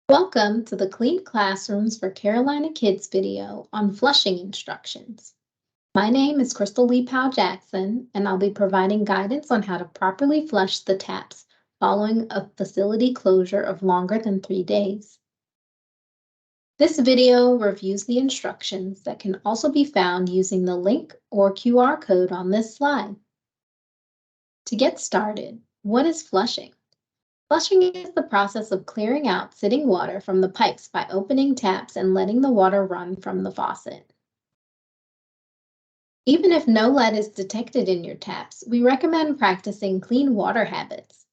Welcome to the Clean Classrooms for Carolina Kids video on flushing instructions. My name is Crystal Lee Powell Jackson, and I'll be providing guidance on how to properly flush the taps following a facility closure of longer than 3 days. This video reviews the instructions that can also be found using the link or QR code on this slide. To get started, what is flushing? Flushing is the process of clearing out sitting water from the pipes by opening taps and letting the water run from the faucet. Even if no lead is detected in your taps, we recommend practicing clean water habits.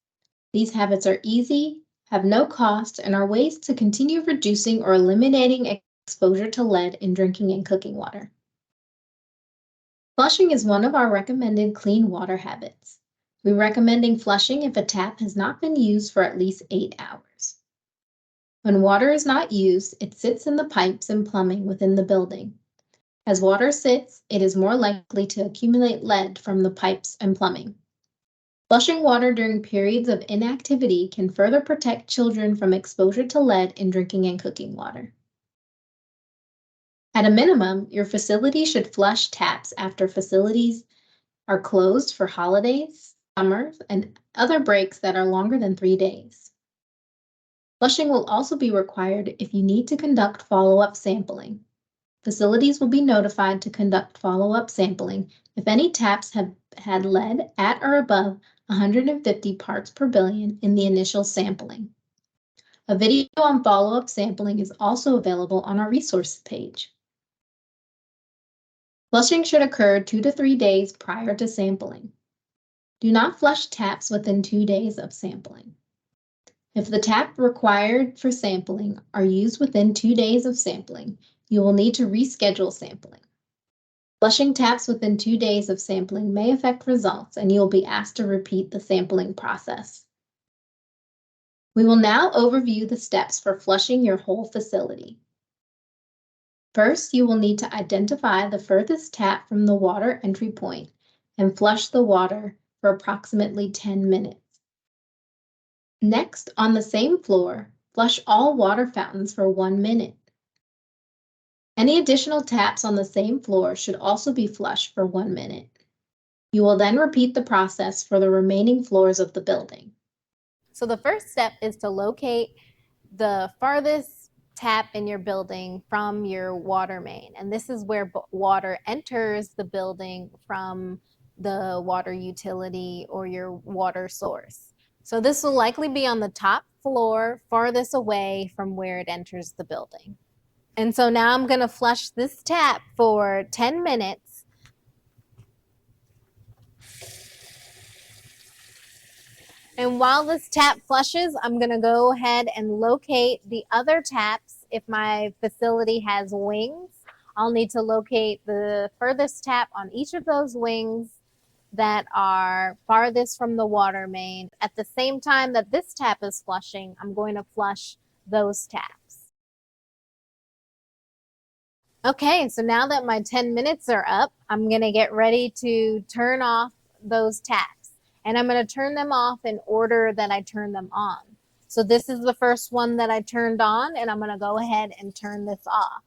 These habits are easy, have no cost, and are ways to continue reducing or eliminating exposure to lead in drinking and cooking water. Flushing is one of our recommended clean water habits. We're recommending flushing if a tap has not been used for at least 8 hours. When water is not used, it sits in the pipes and plumbing within the building. As water sits, it is more likely to accumulate lead from the pipes and plumbing. Flushing water during periods of inactivity can further protect children from exposure to lead in drinking and cooking water. At a minimum, your facility should flush taps after facilities are closed for holidays, summers, and other breaks that are longer than 3 days. Flushing will also be required if you need to conduct follow-up sampling. Facilities will be notified to conduct follow-up sampling if any taps have had lead at or above 150 parts per billion in the initial sampling. A video on follow-up sampling is also available on our resources page. Flushing should occur 2 to 3 days prior to sampling. Do not flush taps within 2 days of sampling. If the tap required for sampling are used within 2 days of sampling, you will need to reschedule sampling. Flushing taps within 2 days of sampling may affect results, and you will be asked to repeat the sampling process. We will now overview the steps for flushing your whole facility. First, you will need to identify the furthest tap from the water entry point and flush the water for approximately 10 minutes. Next, on the same floor, flush all water fountains for 1 minute. Any additional taps on the same floor should also be flushed for 1 minute. You will then repeat the process for the remaining floors of the building. So the first step is to locate the farthest tap in your building from your water main. And this is where water enters the building from the water utility or your water source. So this will likely be on the top floor, farthest away from where it enters the building. And so now I'm going to flush this tap for 10 minutes. And while this tap flushes, I'm going to go ahead and locate the other taps. If my facility has wings, I'll need to locate the furthest tap on each of those wings that are farthest from the water main. At the same time that this tap is flushing, I'm going to flush those taps. Okay, so now that my 10 minutes are up, I'm going to get ready to turn off those taps. And I'm going to turn them off in order that I turn them on. So this is the first one that I turned on, and I'm going to go ahead and turn this off.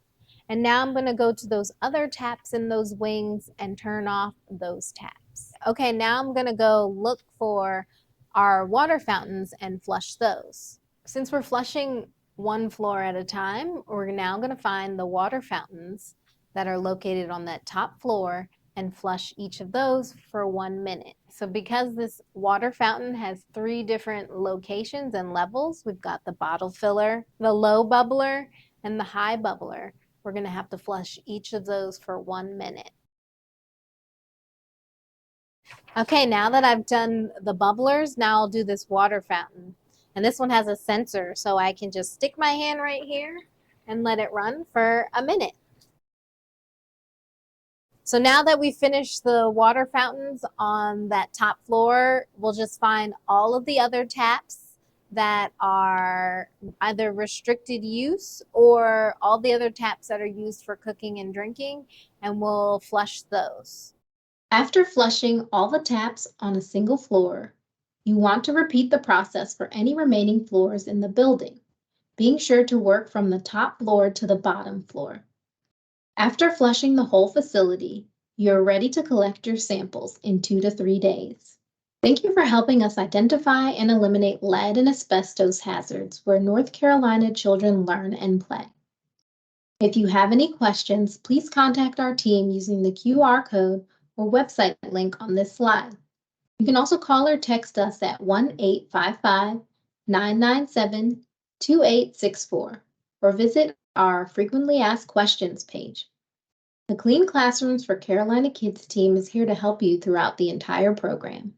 And now I'm going to go to those other taps in those wings and turn off those taps. Okay, now I'm going to go look for our water fountains and flush those. Since we're flushing one floor at a time, we're now going to find the water fountains that are located on that top floor and flush each of those for 1 minute. So because this water fountain has 3 different locations and levels, we've got the bottle filler, the low bubbler, and the high bubbler. We're going to have to flush each of those for 1 minute. Okay, now that I've done the bubblers, now I'll do this water fountain. And this one has a sensor, so I can just stick my hand right here and let it run for a minute. So now that we finished the water fountains on that top floor, we'll just find all of the other taps that are either restricted use or all the other taps that are used for cooking and drinking, and we'll flush those. After flushing all the taps on a single floor, you want to repeat the process for any remaining floors in the building. being sure to work from the top floor to the bottom floor. After flushing the whole facility, you're ready to collect your samples in 2 to 3 days. Thank you for helping us identify and eliminate lead and asbestos hazards where North Carolina children learn and play. If you have any questions, please contact our team using the QR code or website link on this slide. You can also call or text us at 1-855-997-2864 or visit our Frequently Asked Questions page. The Clean Classrooms for Carolina Kids team is here to help you throughout the entire program.